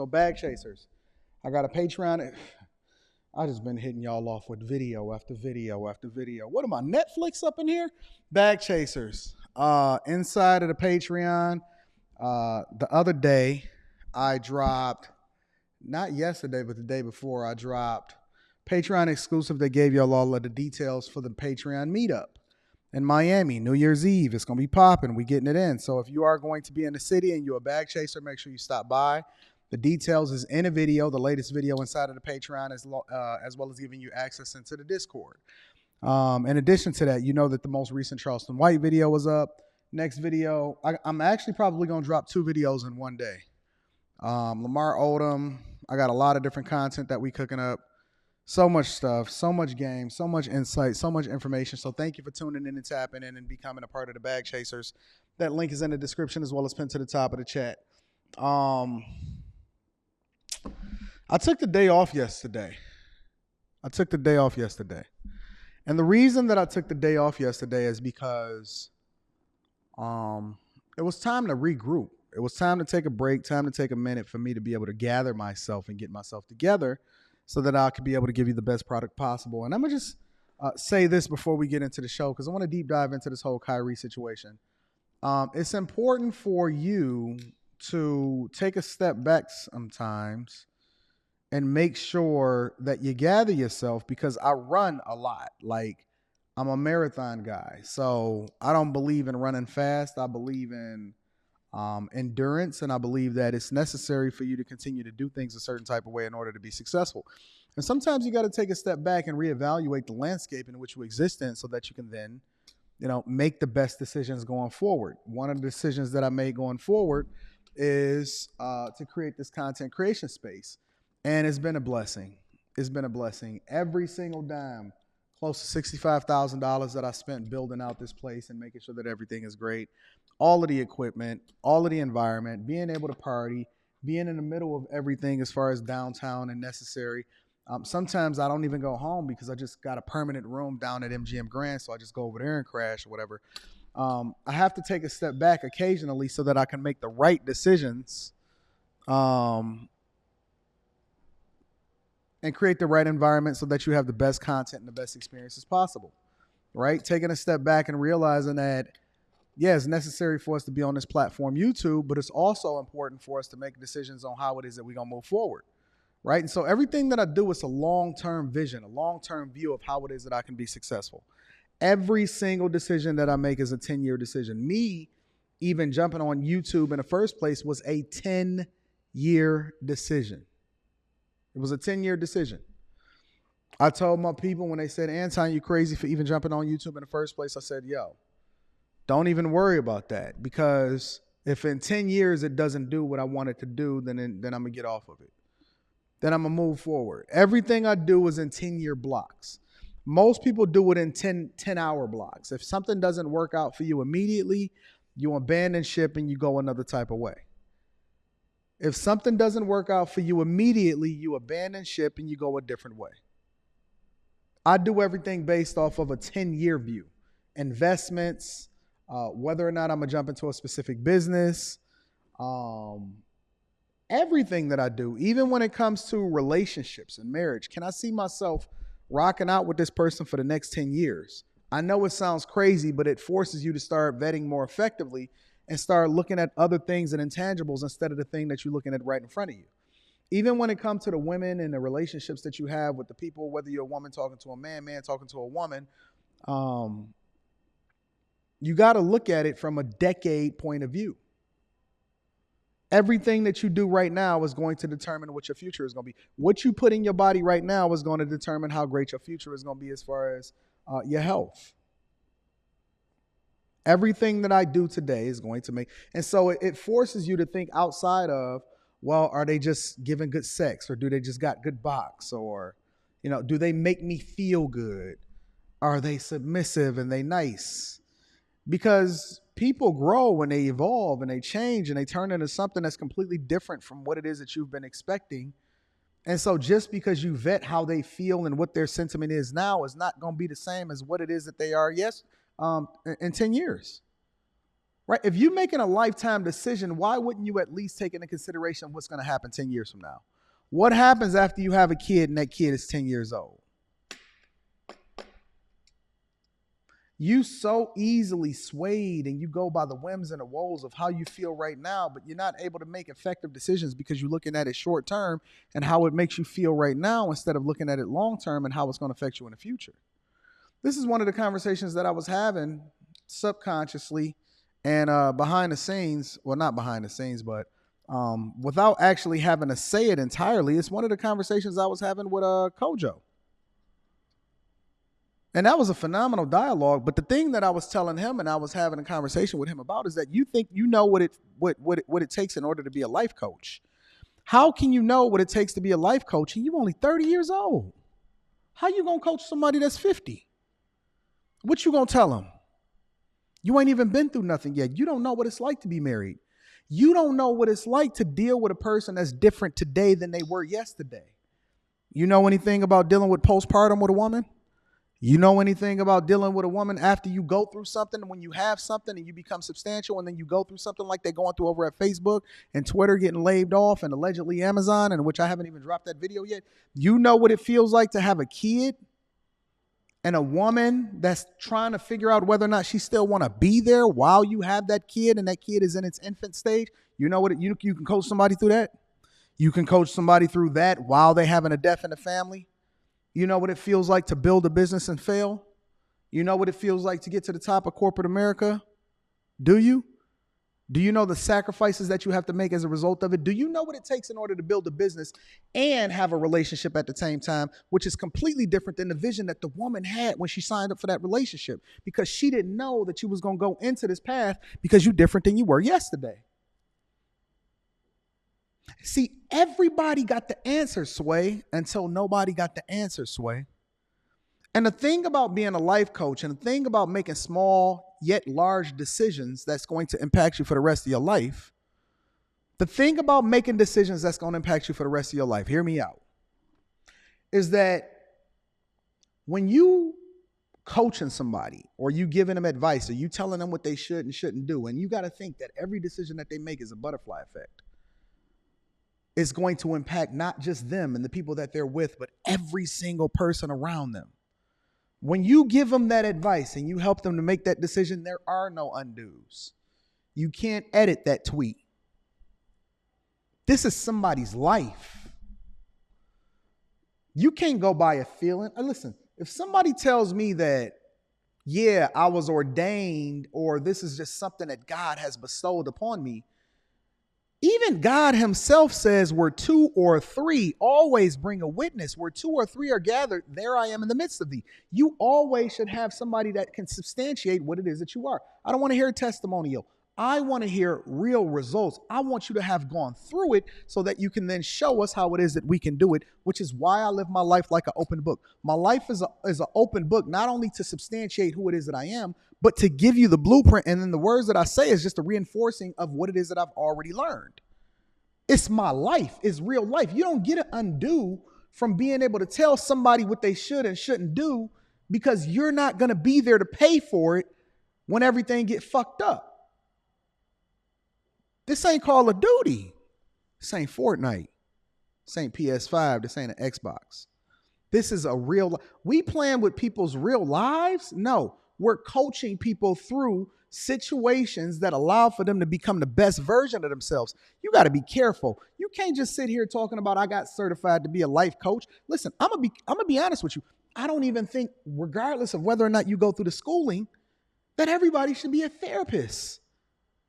bag chasers, I got a Patreon. I just been hitting y'all off with video after video after video. What am I, Netflix up in here? Bag chasers. Inside of the Patreon, the other day I dropped, not yesterday, but the day before, I dropped Patreon exclusive that gave y'all all of the details for the Patreon meetup in Miami, New Year's Eve. It's going to be popping. We getting it in. So if you are going to be in the city and you're a bag chaser, make sure you stop by. The details is in a video, the latest video inside of the Patreon, as well as giving you access into the Discord. In addition to that, you know that the most recent Charleston White video was up. Next video, I'm actually probably going to drop 2 videos in one day. Lamar Odom, I got a lot of different content that we cooking up. So much stuff, so much game, so much insight, so much information. So thank you for tuning in and tapping in and becoming a part of the Bag Chasers. That link is in the description as well as pinned to the top of the chat. I took the day off yesterday. And the reason that I took the day off yesterday is because it was time to regroup. It was time to take a break, time to take a minute for me to be able to gather myself and get myself together so that I could be able to give you the best product possible. And I'm going to just say this before we get into the show, because I want to deep dive into this whole Kyrie situation. It's important for you to take a step back sometimes and make sure that you gather yourself, because I run a lot. Like, I'm a marathon guy. So I don't believe in running fast. I believe in endurance, and I believe that it's necessary for you to continue to do things a certain type of way in order to be successful. And sometimes you got to take a step back and reevaluate the landscape in which you exist in so that you can then, make the best decisions going forward. One of the decisions that I made going forward is to create this content creation space. And it's been a blessing. Every single dime, close to $65,000 that I spent building out this place and making sure that everything is great. All of the equipment, all of the environment, being able to party, being in the middle of everything as far as downtown and necessary. Sometimes I don't even go home because I just got a permanent room down at MGM Grand, so I just go over there and crash or whatever. I have to take a step back occasionally so that I can make the right decisions and create the right environment so that you have the best content and the best experiences possible, right? Taking a step back and realizing that, yeah, it's necessary for us to be on this platform, YouTube, but it's also important for us to make decisions on how it is that we're going to move forward, right? And so everything that I do is a long-term vision, a long-term view of how it is that I can be successful. Every single decision that I make is a 10-year decision. Me even jumping on YouTube in the first place was a 10-year decision. It was a 10-year decision. I told my people when they said, Anton, you crazy for even jumping on YouTube in the first place? I said, yo, don't even worry about that, because if in 10 years it doesn't do what I want it to do, then I'm going to get off of it. Then I'm going to move forward. Everything I do is in 10-year blocks. Most people do it in 10-hour blocks. If something doesn't work out for you immediately, you abandon ship and you go another type of way. If something doesn't work out for you immediately, you abandon ship and you go a different way. I do everything based off of a 10-year view. Investments, whether or not I'm going to jump into a specific business, everything that I do, even when it comes to relationships and marriage. Can I see myself rocking out with this person for the next 10 years? I know it sounds crazy, but it forces you to start vetting more effectively and start looking at other things and intangibles instead of the thing that you're looking at right in front of you. Even when it comes to the women and the relationships that you have with the people, whether you're a woman talking to a man, man talking to a woman, you got to look at it from a decade point of view. Everything that you do right now is going to determine what your future is going to be. What you put in your body right now is going to determine how great your future is going to be as far as your health. Everything that I do today is going to make, and so it forces you to think outside of, well, are they just giving good sex, or do they just got good box, or, do they make me feel good? Are they submissive and they nice? Because people grow when they evolve and they change and they turn into something that's completely different from what it is that you've been expecting. And so just because you vet how they feel and what their sentiment is now is not going to be the same as what it is that they are in 10 years. right? If you're making a lifetime decision, why wouldn't you at least take into consideration what's going to happen 10 years from now? What happens after you have a kid and that kid is 10 years old? You so easily swayed and you go by the whims and the woes of how you feel right now, but you're not able to make effective decisions because you're looking at it short term and how it makes you feel right now instead of looking at it long term and how it's going to affect you in the future. This is one of the conversations that I was having subconsciously and behind the scenes. Well, not behind the scenes, but without actually having to say it entirely. It's one of the conversations I was having with Kojo. And that was a phenomenal dialogue. But the thing that I was telling him and I was having a conversation with him about is that you think you know what it takes in order to be a life coach. How can you know what it takes to be a life coach and you're only 30 years old? How you going to coach somebody that's 50? What you going to tell them? You ain't even been through nothing yet. You don't know what it's like to be married. You don't know what it's like to deal with a person that's different today than they were yesterday. You know anything about dealing with postpartum with a woman? You know anything about dealing with a woman after you go through something, when you have something and you become substantial and then you go through something like they're going through over at Facebook and Twitter getting laid off and allegedly Amazon, and which I haven't even dropped that video yet. You know what it feels like to have a kid and a woman that's trying to figure out whether or not she still want to be there while you have that kid and that kid is in its infant stage. You know what you can coach somebody through that? You can coach somebody through that while they're having a death in the family. You know what it feels like to build a business and fail? You know what it feels like to get to the top of corporate America? Do you? Do you know the sacrifices that you have to make as a result of it? Do you know what it takes in order to build a business and have a relationship at the same time, which is completely different than the vision that the woman had when she signed up for that relationship, because she didn't know that you was going to go into this path because you're different than you were yesterday. See, everybody got the answer, Sway, until nobody got the answer, Sway. And the thing about being a life coach and the thing about making small yet large decisions that's going to impact you for the rest of your life, the thing about making decisions that's going to impact you for the rest of your life, hear me out, is that when you coaching somebody or you giving them advice or you telling them what they should and shouldn't do, and you got to think that every decision that they make is a butterfly effect. It's going to impact not just them and the people that they're with, but every single person around them. When you give them that advice and you help them to make that decision, there are no undos. You can't edit that tweet. This is somebody's life. You can't go by a feeling. Listen, if somebody tells me that, yeah, I was ordained, or this is just something that God has bestowed upon me, even God himself says, where two or three, always bring a witness. Where two or three are gathered, there I am in the midst of thee. You always should have somebody that can substantiate what it is that you are. I don't want to hear a testimonial. I want to hear real results. I want you to have gone through it so that you can then show us how it is that we can do it, which is why I live my life like an open book. My life is an open book, not only to substantiate who it is that I am, but to give you the blueprint. And then the words that I say is just a reinforcing of what it is that I've already learned. It's my life. It's real life. You don't get an undo from being able to tell somebody what they should and shouldn't do, because you're not going to be there to pay for it when everything gets fucked up. This ain't Call of Duty. This ain't Fortnite. This ain't PS5. This ain't an Xbox. This is a real. We playing with people's real lives? No, we're coaching people through situations that allow for them to become the best version of themselves. You got to be careful. You can't just sit here talking about I got certified to be a life coach. Listen, I'm gonna be honest with you. I don't even think, regardless of whether or not you go through the schooling, that everybody should be a therapist.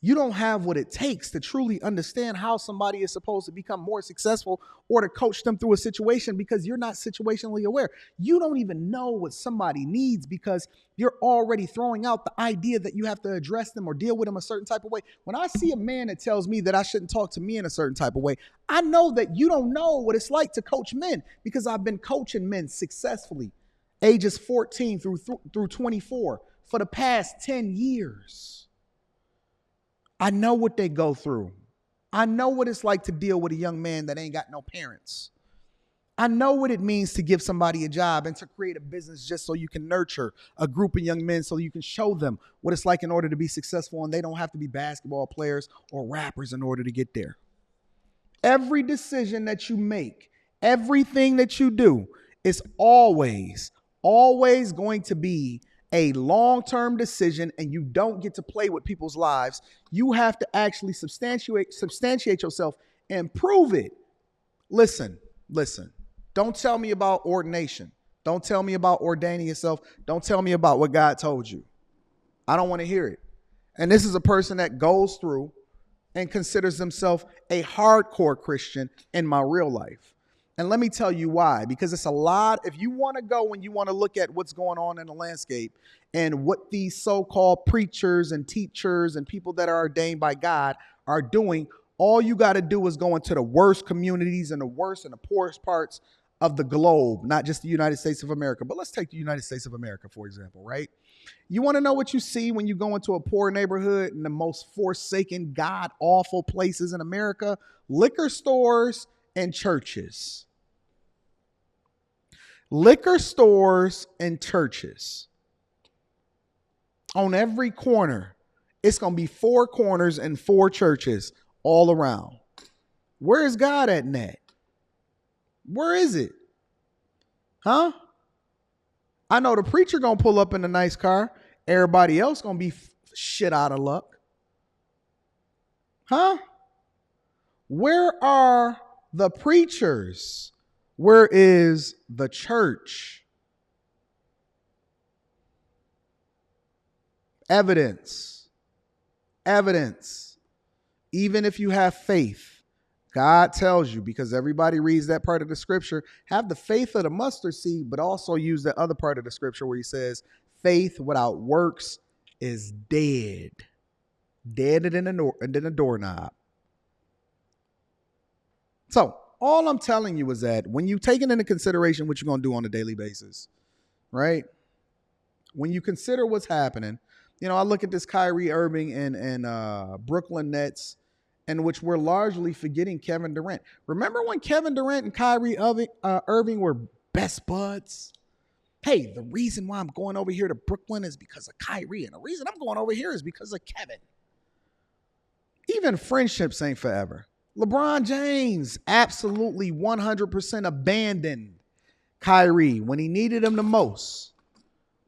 You don't have what it takes to truly understand how somebody is supposed to become more successful or to coach them through a situation, because you're not situationally aware. You don't even know what somebody needs because you're already throwing out the idea that you have to address them or deal with them a certain type of way. When I see a man that tells me that I shouldn't talk to me in a certain type of way, I know that you don't know what it's like to coach men, because I've been coaching men successfully, ages 14 through 24 for the past 10 years. I know what they go through. I know what it's like to deal with a young man that ain't got no parents. I know what it means to give somebody a job and to create a business just so you can nurture a group of young men so you can show them what it's like in order to be successful, and they don't have to be basketball players or rappers in order to get there. Every decision that you make, everything that you do is always going to be a long-term decision, and you don't get to play with people's lives. You have to actually substantiate yourself and prove it. Listen. Don't tell me about ordination. Don't tell me about ordaining yourself. Don't tell me about what God told you. I don't want to hear it. And this is a person that goes through and considers himself a hardcore Christian in my real life. And let me tell you why. Because it's a lot. If you want to go and you want to look at what's going on in the landscape and what these so-called preachers and teachers and people that are ordained by God are doing, all you got to do is go into the worst communities and the worst and the poorest parts of the globe, not just the United States of America. But let's take the United States of America, for example, right? You want to know what you see when you go into a poor neighborhood in the most forsaken, god-awful places in America? Liquor stores and churches. Liquor stores and churches. On every corner, it's going to be 4 corners and 4 churches all around. Where is God at in that? Where is it? Huh? I know the preacher going to pull up in a nice car. Everybody else going to be shit out of luck. Huh? Where are the preachers? Where is the church? Evidence. Even if you have faith, God tells you, because everybody reads that part of the scripture, have the faith of the mustard seed, but also use the other part of the scripture where he says, faith without works is dead. Deader than a doorknob. So all I'm telling you is that when you take into consideration what you're going to do on a daily basis, right? When you consider what's happening, I look at this Kyrie Irving and Brooklyn Nets, in which we're largely forgetting Kevin Durant. Remember when Kevin Durant and Kyrie Irving were best buds? Hey, the reason why I'm going over here to Brooklyn is because of Kyrie, and the reason I'm going over here is because of Kevin. Even friendships ain't forever. LeBron James absolutely 100% abandoned Kyrie when he needed him the most.